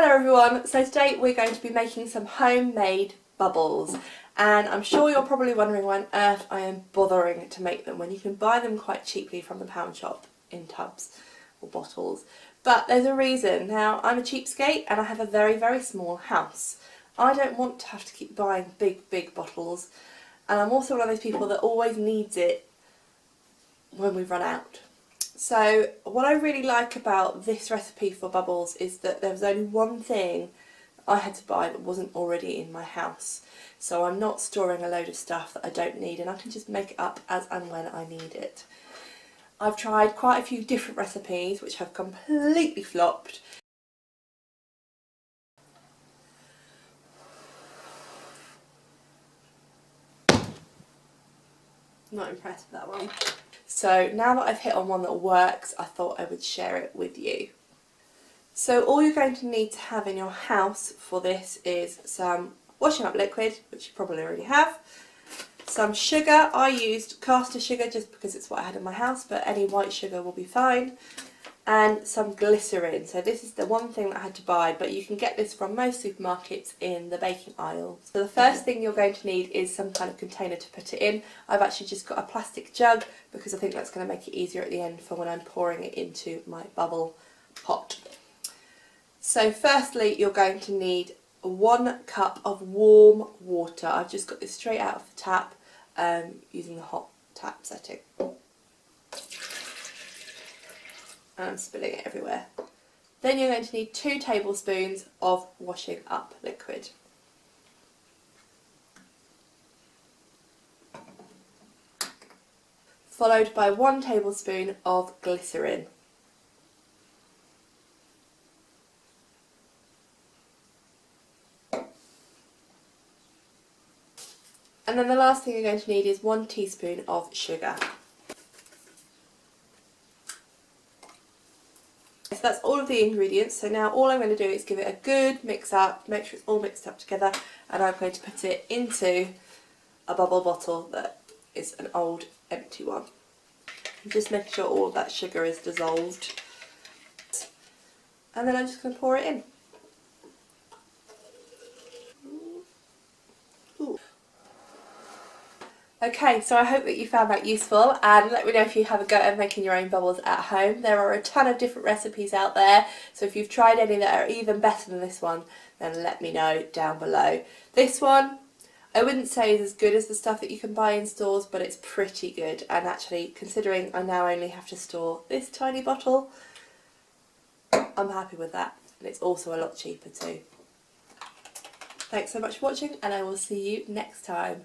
Hello everyone, so today we're going to be making some homemade bubbles, and I'm sure you're probably wondering why on earth I am bothering to make them when you can buy them quite cheaply from the pound shop in tubs or bottles. But there's a reason. Now, I'm a cheapskate and I have a very small house. I don't want to have to keep buying big bottles, and I'm also one of those people that always needs it when we run out. So what I really like about this recipe for bubbles is that there was only one thing I had to buy that wasn't already in my house. So I'm not storing a load of stuff that I don't need, and I can just make it up as and when I need it. I've tried quite a few different recipes which have completely flopped. Not impressed with that one. So now that I've hit on one that works, I thought I would share it with you. So all you're going to need to have in your house for this is some washing up liquid, which you probably already have, some sugar. I used caster sugar just because it's what I had in my house, but any white sugar will be fine, and some glycerin. So this is the one thing that I had to buy, but you can get this from most supermarkets in the baking aisle. So the first thing you're going to need is some kind of container to put it in. I've actually just got a plastic jug because I think that's going to make it easier at the end for when I'm pouring it into my bubble pot. So firstly, you're going to need 1 cup of warm water. I've just got this straight out of the tap using the hot tap setting. And I'm spilling it everywhere. Then you're going to need 2 tablespoons of washing up liquid. Followed by 1 tablespoon of glycerin. And then the last thing you're going to need is 1 teaspoon of sugar. So that's all of the ingredients. So now all I'm going to do is give it a good mix up, make sure it's all mixed up together, and I'm going to put it into a bubble bottle that is an old empty one. Just making sure all of that sugar is dissolved. And then I'm just going to pour it in. Ooh. Okay, so I hope that you found that useful, and let me know if you have a go at making your own bubbles at home. There are a ton of different recipes out there, so if you've tried any that are even better than this one, then let me know down below. This one, I wouldn't say is as good as the stuff that you can buy in stores, but it's pretty good, and actually, considering I now only have to store this tiny bottle, I'm happy with that, and it's also a lot cheaper too. Thanks so much for watching, and I will see you next time.